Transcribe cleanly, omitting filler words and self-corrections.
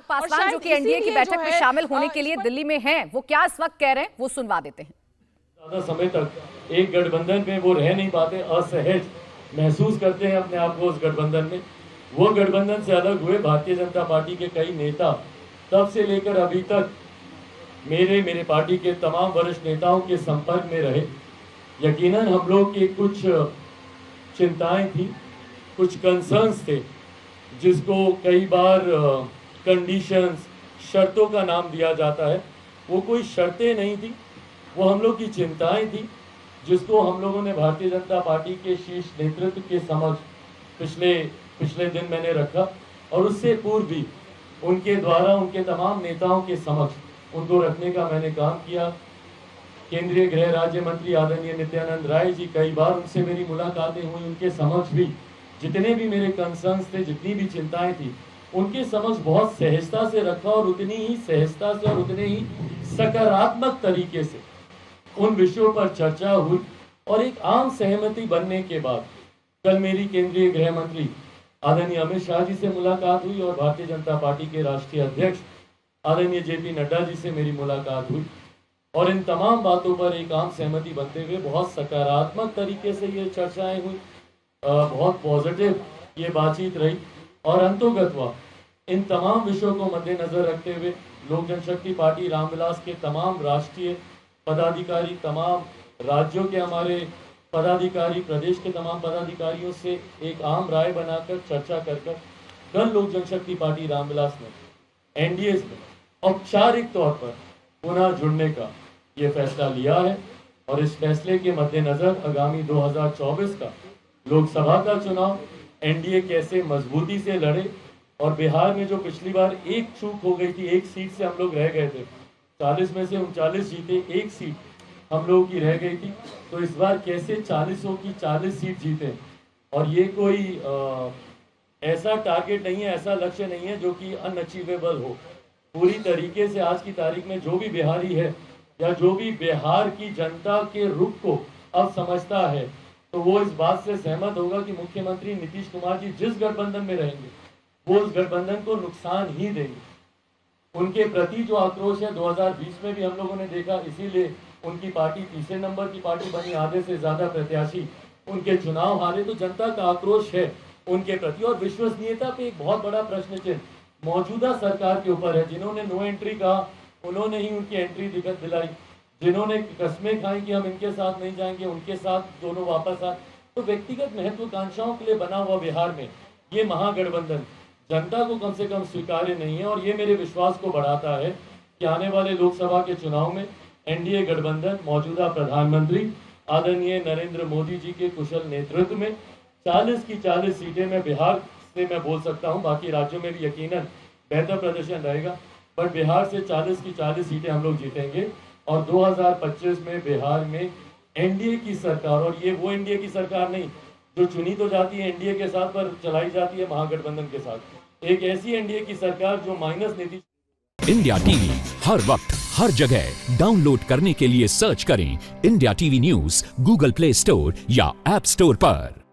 चिराग पासवान जो कि एनडीए की बैठक में शामिल होने के लिए दिल्ली में हैं, वो क्या इस वक्त कह रहे हैं, वो सुनवा देते हैं। ज्यादा समय तक एक गठबंधन में वो रह नहीं पाते, असहज महसूस करते हैं अपने आप को उस गठबंधन में। वो गठबंधन से अलग हुए भारतीय जनता पार्टी के कई नेता तब से लेकर अभी तक मेरे पार्टी के तमाम वरिष्ठ नेताओं के संपर्क में रहे। यकीनन हम लोग की कुछ चिंताएं थी, कुछ कंसर्न्स थे, जिसको कई बार कंडीशंस, शर्तों का नाम दिया जाता है। वो कोई शर्तें नहीं थी, वो हम लोग की चिंताएं थी, जिसको हम लोगों ने भारतीय जनता पार्टी के शीर्ष नेतृत्व के समक्ष पिछले दिन मैंने रखा, और उससे पूर्व भी उनके द्वारा उनके तमाम नेताओं के समक्ष उनको रखने का मैंने काम किया। केंद्रीय गृह राज्य मंत्री आदरणीय नित्यानंद राय जी, कई बार उनसे मेरी मुलाकातें हुई, उनके समक्ष भी जितने भी मेरे कंसर्न्स थे, जितनी भी चिंताएं थी, उनके समक्ष बहुत सहजता से रखा, और उतनी ही सहजता से और उतने ही सकारात्मक तरीके से उन विषयों पर चर्चा हुई। और एक आम सहमति बनने के बाद कल मेरी केंद्रीय गृह मंत्री आदरणीय अमित शाह जी से मुलाकात हुई, और भारतीय जनता पार्टी के राष्ट्रीय अध्यक्ष आदरणीय जेपी नड्डा जी से मेरी मुलाकात हुई, और इन तमाम बातों पर एक आम सहमति बनते हुए बहुत सकारात्मक तरीके से ये चर्चाएं हुई, बहुत पॉजिटिव ये बातचीत रही। और अंतोगत्वा इन तमाम विषयों को मद्देनजर रखते हुए लोक जनशक्ति पार्टी रामविलास के तमाम राष्ट्रीय पदाधिकारी, तमाम राज्यों के हमारे पदाधिकारी, प्रदेश के तमाम पदाधिकारियों से एक आम राय बनाकर चर्चा कर कल लोक जनशक्ति पार्टी रामविलास ने एनडीए में औपचारिक तौर पर पुनः जुड़ने का ये फैसला लिया है। और इस फैसले के मद्देनजर आगामी 2024 का लोकसभा का चुनाव एनडीए कैसे मजबूती से लड़े, और बिहार में जो पिछली बार एक चूक हो गई थी, एक सीट से हम लोग रह गए थे, 40 में से 39 जीते, एक सीट हम लोगों की रह गई थी, तो इस बार कैसे 40 की 40 सीट जीते। और ये कोई ऐसा टारगेट नहीं है, ऐसा लक्ष्य नहीं है जो कि अनअचीवेबल हो। पूरी तरीके से आज की तारीख में जो भी बिहारी है, या जो भी बिहार की जनता के रुख को अब समझता है, तो वो इस बात से सहमत होगा कि मुख्यमंत्री नीतीश कुमार जी जिस गठबंधन में रहेंगे, वो उस गठबंधन को नुकसान ही देंगे। उनके प्रति जो आक्रोश है 2020 में भी हम लोगों ने देखा, इसीलिए उनकी पार्टी तीसरे नंबर की पार्टी बनी, आधे से ज्यादा प्रत्याशी उनके चुनाव हारे। तो जनता का आक्रोश है उनके प्रति, और विश्वसनीयता पे एक बहुत बड़ा प्रश्न चिन्ह मौजूदा सरकार के ऊपर है। जिन्होंने नो एंट्री कहा, उन्होंने ही उनकी एंट्री दिक्कत दिलाई। जिन्होंने कस्में खाई कि हम इनके साथ नहीं जाएंगे, उनके साथ दोनों वापस आए। तो व्यक्तिगत महत्वाकांक्षाओं के लिए बना हुआ बिहार में ये महागठबंधन जनता को कम से कम स्वीकार्य नहीं है, और ये मेरे विश्वास को बढ़ाता है कि आने वाले लोकसभा के चुनाव में एनडीए गठबंधन मौजूदा प्रधानमंत्री आदरणीय नरेंद्र मोदी जी के कुशल नेतृत्व में 40 की 40 सीटें में बिहार से मैं बोल सकता हूं, बाकी राज्यों में भी यकीनन बेहतर प्रदर्शन रहेगा, बट बिहार से 40 की 40 सीटें हम लोग जीतेंगे। और 2025 में बिहार में एनडीए की सरकार, और ये वो एनडीए की सरकार नहीं जो चुनी तो जाती है एनडीए के साथ पर चलाई जाती है महागठबंधन के साथ, एक ऐसी एनडीए की सरकार जो माइनस नीतीश। इंडिया टीवी हर वक्त हर जगह डाउनलोड करने के लिए सर्च करें India TV news Google play store या ऐप स्टोर पर।